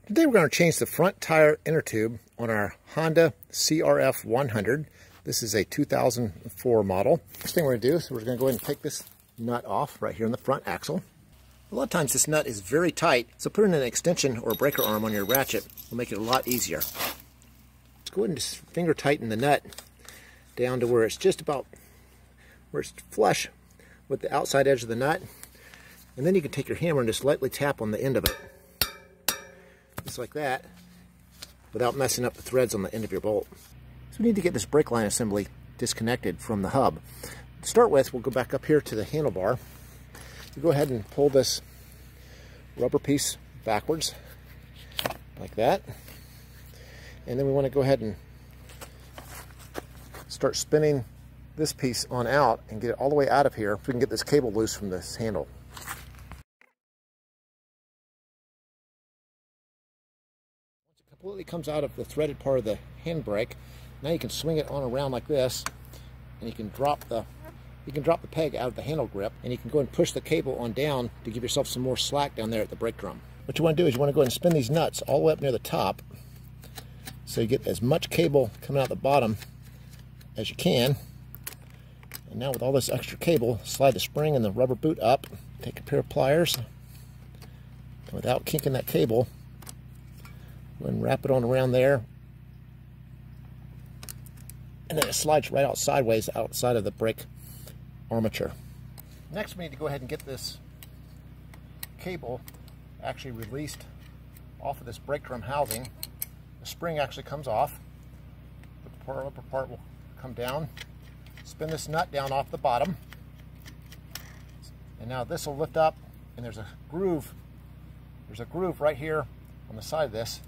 Today we're going to change the front tire inner tube on our Honda CRF 100. This is a 2004 model. First thing we're going to do is we're going to go ahead and take this nut off right here in the front axle. A lot of times this nut is very tight, so putting an extension or breaker arm on your ratchet will make it a lot easier. Let's go ahead and just finger tighten the nut down to where it's just about where it's flush with the outside edge of the nut. And then you can take your hammer and just lightly tap on the end of it. Just like that, without messing up the threads on the end of your bolt. So we need to get this brake line assembly disconnected from the hub. To start with, we'll go back up here to the handlebar. We go ahead and pull this rubber piece backwards, like that. And then we want to go ahead and start spinning this piece on out and get it all the way out of here so we can get this cable loose from this handle. Completely comes out of the threaded part of the handbrake. Now you can swing it on around like this, and you can drop the peg out of the handle grip, and you can go and push the cable on down to give yourself some more slack down there at the brake drum. What you want to do is you want to go ahead and spin these nuts all the way up near the top, so you get as much cable coming out the bottom as you can. And now with all this extra cable, slide the spring and the rubber boot up. Take a pair of pliers, and without kinking that cable, go and wrap it on around there, and then it slides right out sideways outside of the brake armature. Next we need to go ahead and get this cable actually released off of this brake drum housing. The spring actually comes off, the upper part will come down. Spin this nut down off the bottom, and now this will lift up, and there's a groove right here on the side of this.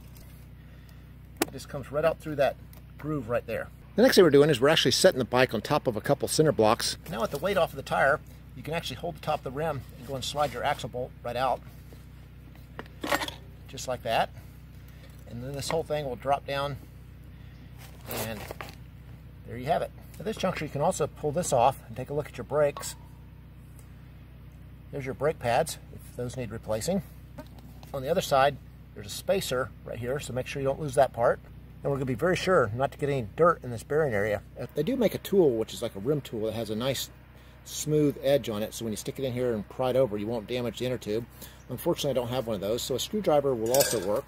It just comes right out through that groove right there. The next thing we're doing is we're actually setting the bike on top of a couple cinder blocks. Now with the weight off of the tire, you can actually hold the top of the rim and go and slide your axle bolt right out. Just like that. And then this whole thing will drop down, and there you have it. At this juncture you can also pull this off and take a look at your brakes. There's your brake pads, if those need replacing. On the other side, there's a spacer right here, so make sure you don't lose that part. And we're going to be very sure not to get any dirt in this bearing area. They do make a tool, which is like a rim tool that has a nice smooth edge on it, so when you stick it in here and pry it over, you won't damage the inner tube. Unfortunately, I don't have one of those, so a screwdriver will also work.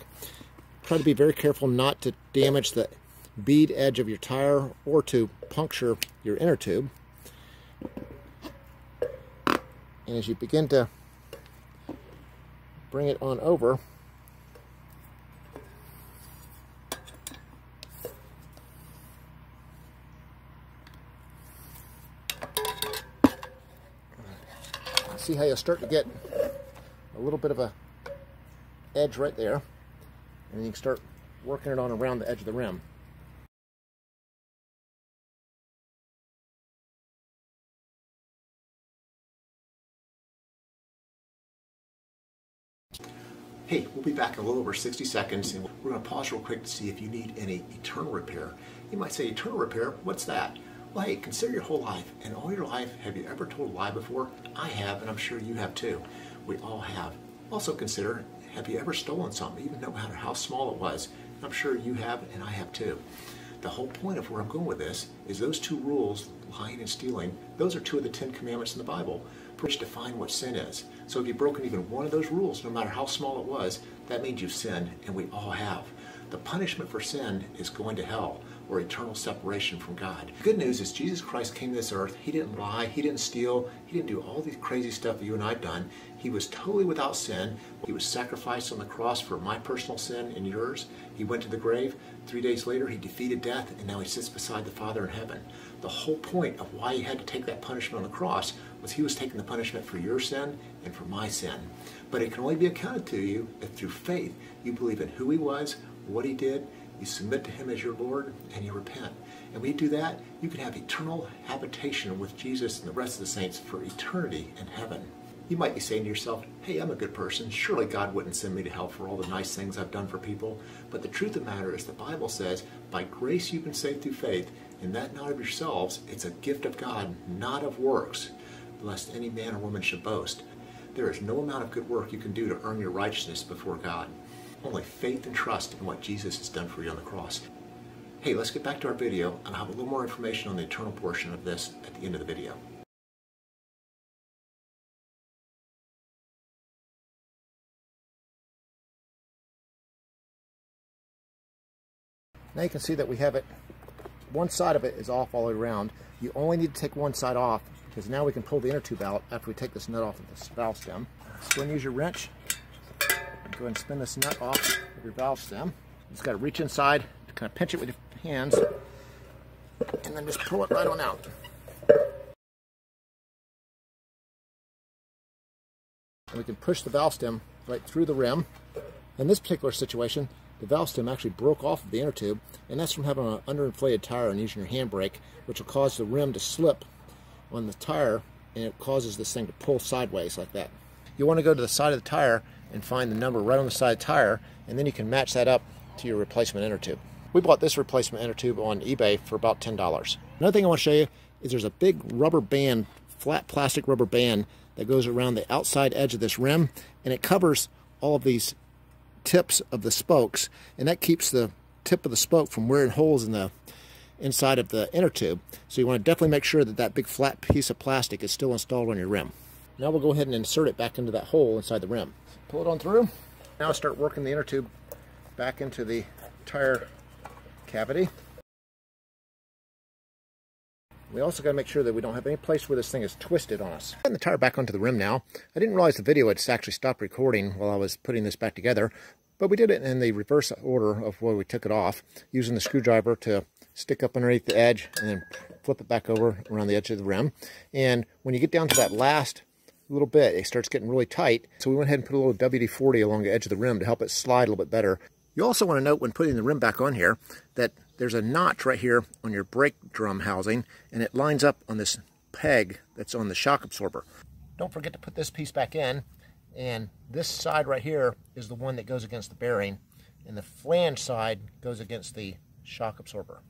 Try to be very careful not to damage the bead edge of your tire or to puncture your inner tube. And as you begin to bring it on over, see how you start to get a little bit of a edge right there, and then you can start working it on around the edge of the rim. Hey, we'll be back in a little over 60 seconds, and we're going to pause real quick to see if you need any eternal repair. You might say, eternal repair? What's that? Well, hey, consider your whole life. And all your life, have you ever told a lie before? I have, and I'm sure you have too. We all have. Also consider, have you ever stolen something, even no matter how small it was? I'm sure you have, and I have too. The whole point of where I'm going with this is those two rules, lying and stealing, those are two of the 10 commandments in the Bible, which define what sin is. So if you've broken even one of those rules, no matter how small it was, that means you've sinned, and we all have. The punishment for sin is going to hell, or eternal separation from God. The good news is Jesus Christ came to this earth. He didn't lie, he didn't steal, he didn't do all these crazy stuff that you and I've done. He was totally without sin. He was sacrificed on the cross for my personal sin and yours. He went to the grave. 3 days later, he defeated death, and now he sits beside the Father in heaven. The whole point of why he had to take that punishment on the cross was he was taking the punishment for your sin and for my sin. But it can only be accounted to you if through faith you believe in who he was, what he did, you submit to him as your Lord, and you repent. And when you do that, you can have eternal habitation with Jesus and the rest of the saints for eternity in heaven. You might be saying to yourself, hey, I'm a good person. Surely God wouldn't send me to hell for all the nice things I've done for people. But the truth of the matter is the Bible says, by grace you've been saved through faith, and that not of yourselves. It's a gift of God, not of works, lest any man or woman should boast. There is no amount of good work you can do to earn your righteousness before God. Only faith and trust in what Jesus has done for you on the cross. Hey, let's get back to our video, and I'll have a little more information on the eternal portion of this at the end of the video. Now you can see that we have it, one side of it is off all the way around. You only need to take one side off, because now we can pull the inner tube out after we take this nut off of this valve stem. So go and use your wrench. Go ahead and spin this nut off of your valve stem. You just got to reach inside, kind of pinch it with your hands, and then just pull it right on out. And we can push the valve stem right through the rim. In this particular situation, the valve stem actually broke off of the inner tube, and that's from having an underinflated tire and using your handbrake, which will cause the rim to slip on the tire, and it causes this thing to pull sideways like that. You want to go to the side of the tire and find the number right on the side of the tire, and then you can match that up to your replacement inner tube. We bought this replacement inner tube on eBay for about $10. Another thing I want to show you is there's a big rubber band, flat plastic rubber band that goes around the outside edge of this rim, and it covers all of these tips of the spokes, and that keeps the tip of the spoke from wearing holes in the inside of the inner tube. So you want to definitely make sure that that big flat piece of plastic is still installed on your rim. Now we'll go ahead and insert it back into that hole inside the rim. Pull it on through. Now start working the inner tube back into the tire cavity. We also got to make sure that we don't have any place where this thing is twisted on us. Putting the tire back onto the rim now. I didn't realize the video had actually stopped recording while I was putting this back together, but we did it in the reverse order of where we took it off, using the screwdriver to stick up underneath the edge and then flip it back over around the edge of the rim. And when you get down to that last little bit, it starts getting really tight. So we went ahead and put a little WD-40 along the edge of the rim to help it slide a little bit better. You also want to note when putting the rim back on here that there's a notch right here on your brake drum housing, and it lines up on this peg that's on the shock absorber. Don't forget to put this piece back in, and this side right here is the one that goes against the bearing, and the flange side goes against the shock absorber.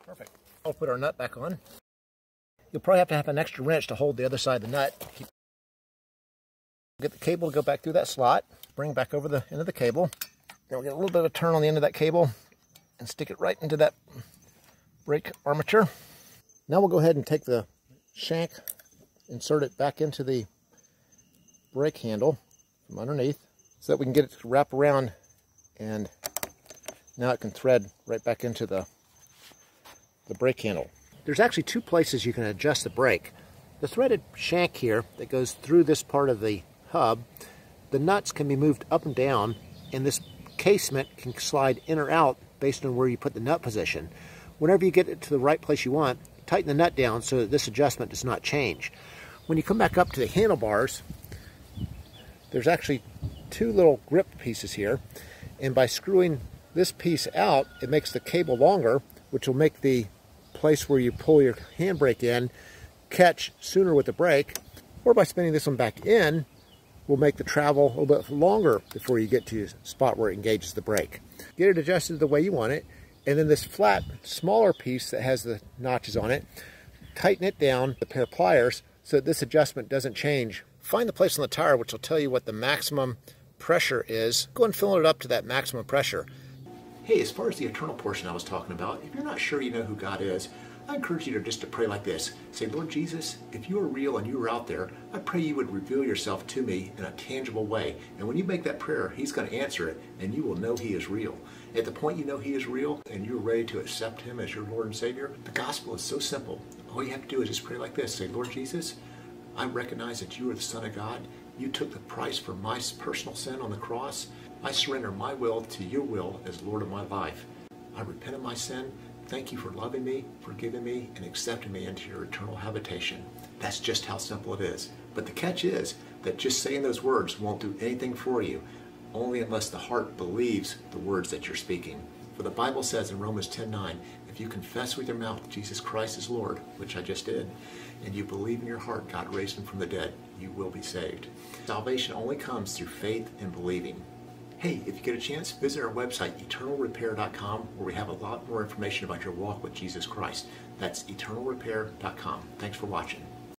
Perfect. I'll put our nut back on. You'll probably have to have an extra wrench to hold the other side of the nut. Get the cable to go back through that slot, bring it back over the end of the cable. Then we'll get a little bit of a turn on the end of that cable and stick it right into that brake armature. Now we'll go ahead and take the shank, insert it back into the brake handle from underneath so that we can get it to wrap around, and now it can thread right back into the brake handle. There's actually two places you can adjust the brake. The threaded shank here that goes through this part of the hub, the nuts can be moved up and down, and this casement can slide in or out based on where you put the nut position. Whenever you get it to the right place you want, tighten the nut down so that this adjustment does not change. When you come back up to the handlebars, there's actually two little grip pieces here, and by screwing this piece out, it makes the cable longer, which will make the place where you pull your handbrake in catch sooner with the brake, or by spinning this one back in, will make the travel a little bit longer before you get to a spot where it engages the brake. Get it adjusted the way you want it, and then this flat, smaller piece that has the notches on it, tighten it down with a pair of pliers so that this adjustment doesn't change. Find the place on the tire which will tell you what the maximum pressure is. Go and fill it up to that maximum pressure. Hey, as far as the eternal portion I was talking about, if you're not sure you know who God is, I encourage you to just to pray like this. Say, Lord Jesus, if you are real and you are out there, I pray you would reveal yourself to me in a tangible way. And when you make that prayer, he's going to answer it, and you will know he is real. At the point you know he is real and you're ready to accept him as your Lord and Savior, the gospel is so simple. All you have to do is just pray like this. Say, Lord Jesus, I recognize that you are the Son of God. You took the price for my personal sin on the cross. I surrender my will to your will as Lord of my life. I repent of my sin. Thank you for loving me, forgiving me, and accepting me into your eternal habitation. That's just how simple it is. But the catch is that just saying those words won't do anything for you, only unless the heart believes the words that you're speaking. For the Bible says in Romans 10:9, if you confess with your mouth Jesus Christ is Lord, which I just did, and you believe in your heart God raised him from the dead, you will be saved. Salvation only comes through faith and believing. Hey, if you get a chance, visit our website, eternalrepair.com, where we have a lot more information about your walk with Jesus Christ. That's eternalrepair.com. Thanks for watching.